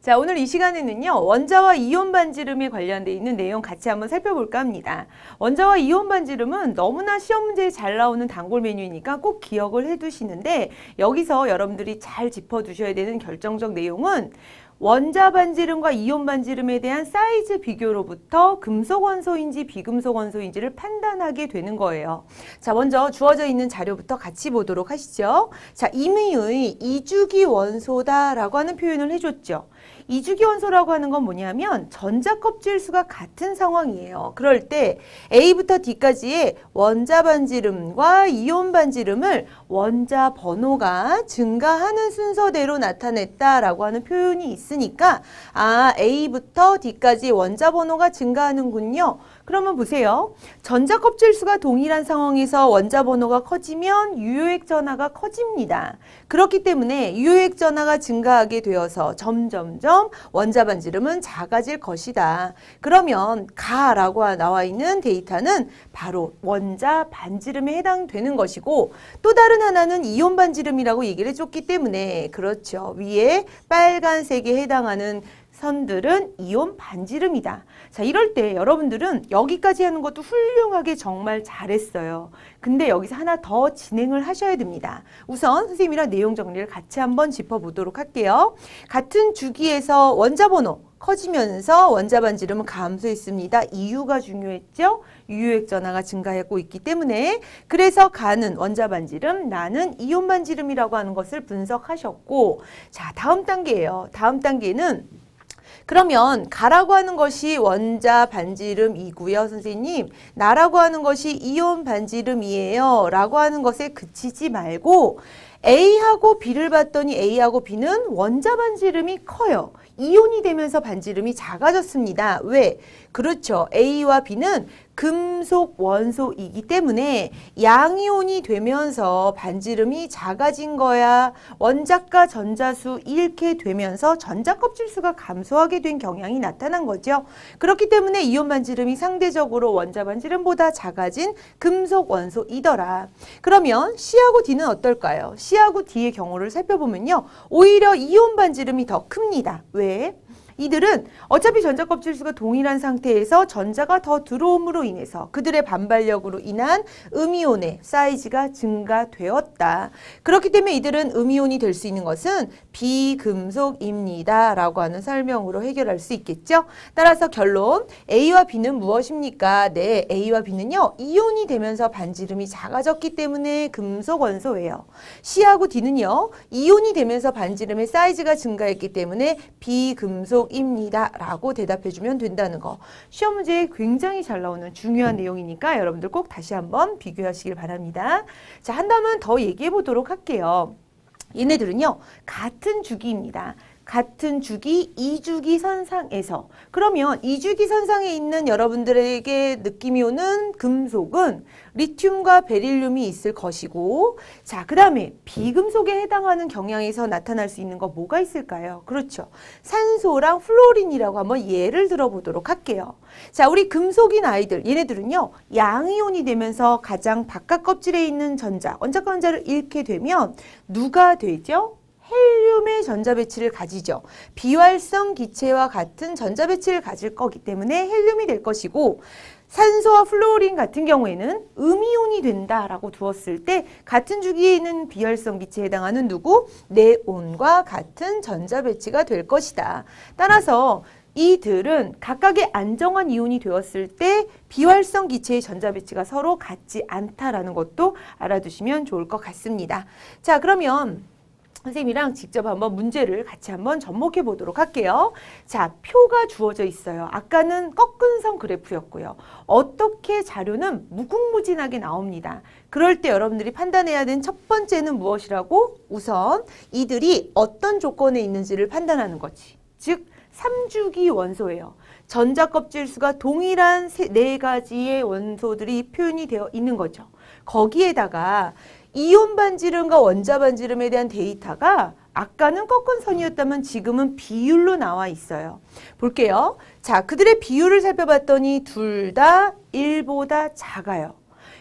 자, 오늘 이 시간에는요, 원자와 이온 반지름에 관련되어 있는 내용 같이 한번 살펴볼까 합니다. 원자와 이온 반지름은 너무나 시험 문제에 잘 나오는 단골 메뉴이니까 꼭 기억을 해두시는데, 여기서 여러분들이 잘 짚어두셔야 되는 결정적 내용은 원자 반지름과 이온 반지름에 대한 사이즈 비교로부터 금속 원소인지 비금속 원소인지를 판단하게 되는 거예요. 자, 먼저 주어져 있는 자료부터 같이 보도록 하시죠. 자, 임의의 이주기 원소다라고 하는 표현을 해줬죠. 이주기 원소라고 하는 건 뭐냐면 전자 껍질 수가 같은 상황이에요. 그럴 때 A부터 D까지의 원자 반지름과 이온 반지름을 원자 번호가 증가하는 순서대로 나타냈다라고 하는 표현이 있으니까 A부터 D까지 원자 번호가 증가하는군요. 그러면 보세요. 전자 껍질 수가 동일한 상황에서 원자 번호가 커지면 유효액 전하가 커집니다. 그렇기 때문에 유효액 전하가 증가하게 되어서 점점점 원자 반지름은 작아질 것이다. 그러면 가라고 나와 있는 데이터는 바로 원자 반지름에 해당되는 것이고, 또 다른 하나는 이온 반지름이라고 얘기를 해줬기 때문에, 그렇죠, 위에 빨간색에 해당하는 선들은 이온 반지름이다. 자, 이럴 때 여러분들은 여기까지 하는 것도 훌륭하게 정말 잘했어요. 근데 여기서 하나 더 진행을 하셔야 됩니다. 우선 선생님이랑 내용 정리를 같이 한번 짚어보도록 할게요. 같은 주기에서 원자 번호 커지면서 원자 반지름은 감소했습니다. 이유가 중요했죠? 유효액 전하가 증가하고 있기 때문에. 그래서 가는 원자 반지름, 나는 이온 반지름이라고 하는 것을 분석하셨고, 자, 다음 단계예요. 다음 단계는 그러면 가라고 하는 것이 원자 반지름이고요, 선생님. 나라고 하는 것이 이온 반지름이에요 라고 하는 것에 그치지 말고 A하고 B를 봤더니 A하고 B는 원자 반지름이 커요. 이온이 되면서 반지름이 작아졌습니다. 왜? 그렇죠. A와 B는 금속 원소이기 때문에 양이온이 되면서 반지름이 작아진 거야. 원자가 전자수 잃게 되면서 전자 껍질 수가 감소하게 된 경향이 나타난 거죠. 그렇기 때문에 이온 반지름이 상대적으로 원자 반지름보다 작아진 금속 원소이더라. 그러면 C하고 D는 어떨까요? C하고 D의 경우를 살펴보면요, 오히려 이온 반지름이 더 큽니다. 왜? 이들은 어차피 전자 껍질 수가 동일한 상태에서 전자가 더 들어옴으로 인해서 그들의 반발력으로 인한 음이온의 사이즈가 증가되었다. 그렇기 때문에 이들은 음이온이 될 수 있는 것은 비금속입니다 라고 하는 설명으로 해결할 수 있겠죠. 따라서 결론, A와 B는 무엇입니까? 네, A와 B는요, 이온이 되면서 반지름이 작아졌기 때문에 금속 원소예요. C하고 D는요, 이온이 되면서 반지름의 사이즈가 증가했기 때문에 비금속 입니다 라고 대답해주면 된다는 거. 시험 문제에 굉장히 잘 나오는 중요한 내용이니까 여러분들 꼭 다시 한번 비교하시길 바랍니다. 자, 한 단원 더 얘기해 보도록 할게요. 얘네들은요, 같은 주기입니다. 같은 주기, 이주기 선상에서. 그러면 이주기 선상에 있는 여러분들에게 느낌이 오는 금속은 리튬과 베릴륨이 있을 것이고, 자, 그 다음에 비금속에 해당하는 경향에서 나타날 수 있는 거 뭐가 있을까요? 그렇죠. 산소랑 플로린이라고 한번 예를 들어보도록 할게요. 자, 우리 금속인 아이들, 얘네들은요, 양이온이 되면서 가장 바깥 껍질에 있는 전자, 원자과 원자를 잃게 되면 누가 되죠? 헬륨의 전자 배치를 가지죠. 비활성 기체와 같은 전자 배치를 가질 거기 때문에 헬륨이 될 것이고, 산소와 플로린 같은 경우에는 음이온이 된다라고 두었을 때 같은 주기에 있는 비활성 기체에 해당하는 누구? 네온과 같은 전자 배치가 될 것이다. 따라서 이들은 각각의 안정환 이온이 되었을 때 비활성 기체의 전자 배치가 서로 같지 않다라는 것도 알아두시면 좋을 것 같습니다. 자, 그러면 선생님이랑 직접 한번 문제를 같이 한번 접목해 보도록 할게요. 자, 표가 주어져 있어요. 아까는 꺾은 선 그래프였고요. 어떻게 자료는 무궁무진하게 나옵니다. 그럴 때 여러분들이 판단해야 되는 첫 번째는 무엇이라고? 우선 이들이 어떤 조건에 있는지를 판단하는 거지. 즉, 3주기 원소예요. 전자 껍질 수가 동일한 네 가지의 원소들이 표현이 되어 있는 거죠. 거기에다가 이온 반지름과 원자 반지름에 대한 데이터가 아까는 꺾은 선이었다면 지금은 비율로 나와 있어요. 볼게요. 자, 그들의 비율을 살펴봤더니 둘 다 1보다 작아요.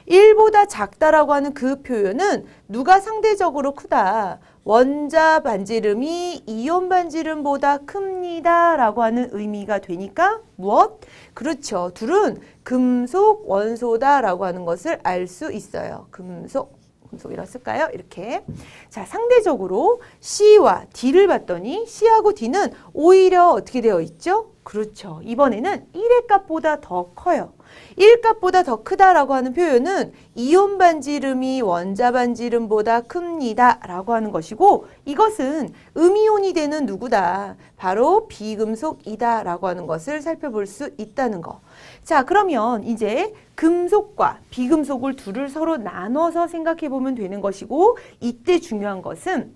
1보다 작다라고 하는 그 표현은 누가 상대적으로 크다. 원자 반지름이 이온 반지름보다 큽니다. 라고 하는 의미가 되니까 무엇? 그렇죠. 둘은 금속 원소다 라고 하는 것을 알 수 있어요. 금속이라고 쓸까요? 이렇게. 자, 상대적으로 C와 D를 봤더니 C하고 D는 오히려 어떻게 되어 있죠? 그렇죠. 이번에는 1의 값보다 더 커요. 1 값보다 더 크다라고 하는 표현은 이온 반지름이 원자 반지름보다 큽니다. 라고 하는 것이고 이것은 음이온이 되는 누구다? 바로 비금속이다. 라고 하는 것을 살펴볼 수 있다는 거. 자, 그러면 이제 금속과 비금속을 둘을 서로 나눠서 생각해 보면 되는 것이고 이때 중요한 것은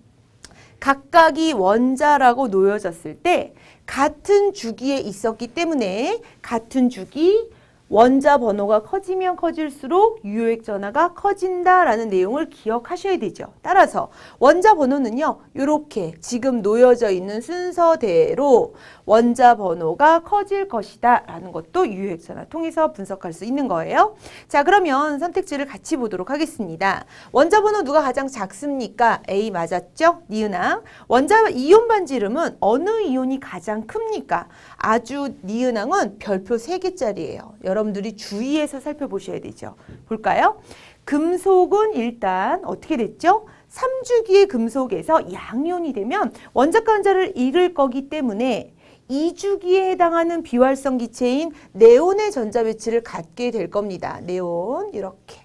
각각이 원자라고 놓여졌을 때 같은 주기에 있었기 때문에 같은 주기 원자 번호가 커지면 커질수록 유효액 전하가 커진다라는 내용을 기억하셔야 되죠. 따라서 원자 번호는요. 이렇게 지금 놓여져 있는 순서대로 원자 번호가 커질 것이다 라는 것도 유효액 전화 통해서 분석할 수 있는 거예요. 자, 그러면 선택지를 같이 보도록 하겠습니다. 원자 번호 누가 가장 작습니까? A 맞았죠? 니은항. 원자 이온 반지름은 어느 이온이 가장 큽니까? 아주 니은항은 별표 3개짜리예요. 여러분들이 주의해서 살펴보셔야 되죠. 볼까요? 금속은 일단 어떻게 됐죠? 3주기의 금속에서 양이온이 되면 원자과 원자를 잃을 거기 때문에 2주기에 해당하는 비활성 기체인 네온의 전자 배치를 갖게 될 겁니다. 네온 이렇게.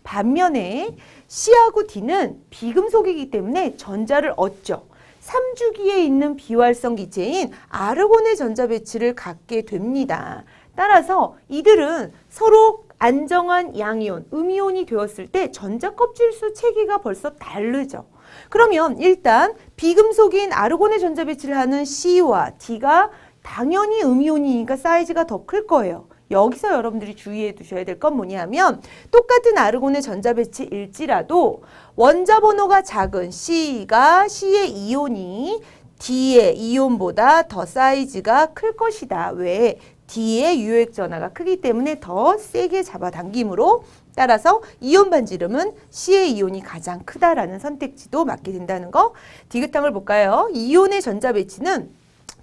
반면에 C하고 D는 비금속이기 때문에 전자를 얻죠. 3주기에 있는 비활성 기체인 아르곤의 전자 배치를 갖게 됩니다. 따라서 이들은 서로 안정한 양이온, 음이온이 되었을 때 전자 껍질수 체계가 벌써 다르죠. 그러면 일단 비금속인 아르곤의 전자 배치를 하는 C와 D가 당연히 음이온이니까 사이즈가 더 클 거예요. 여기서 여러분들이 주의해 두셔야 될 건 뭐냐면 똑같은 아르곤의 전자 배치일지라도 원자 번호가 작은 C의 이온이 D의 이온보다 더 사이즈가 클 것이다. 왜? D의 유효액 전하가 크기 때문에 더 세게 잡아당김으로 따라서 이온 반지름은 C의 이온이 가장 크다라는 선택지도 맞게 된다는 거. 디귿항을 볼까요? 이온의 전자 배치는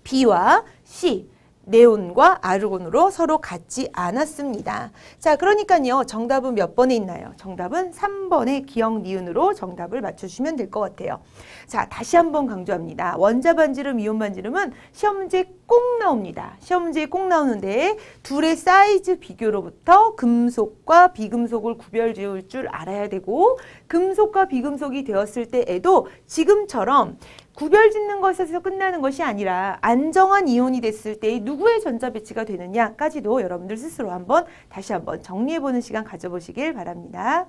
B와 C, 네온과 아르곤으로 서로 같지 않았습니다. 자, 그러니까요. 정답은 몇 번에 있나요? 정답은 3번의 기억 니은으로 정답을 맞춰주시면 될 것 같아요. 자, 다시 한번 강조합니다. 원자 반지름, 이온 반지름은 시험 문제에 꼭 나옵니다. 시험 문제에 꼭 나오는데 둘의 사이즈 비교로부터 금속과 비금속을 구별 지을 줄 알아야 되고 금속과 비금속이 되었을 때에도 지금처럼 구별 짓는 것에서 끝나는 것이 아니라 안정한 이온이 됐을 때 누구의 전자 배치가 되느냐까지도 여러분들 스스로 다시 한번 정리해보는 시간 가져보시길 바랍니다.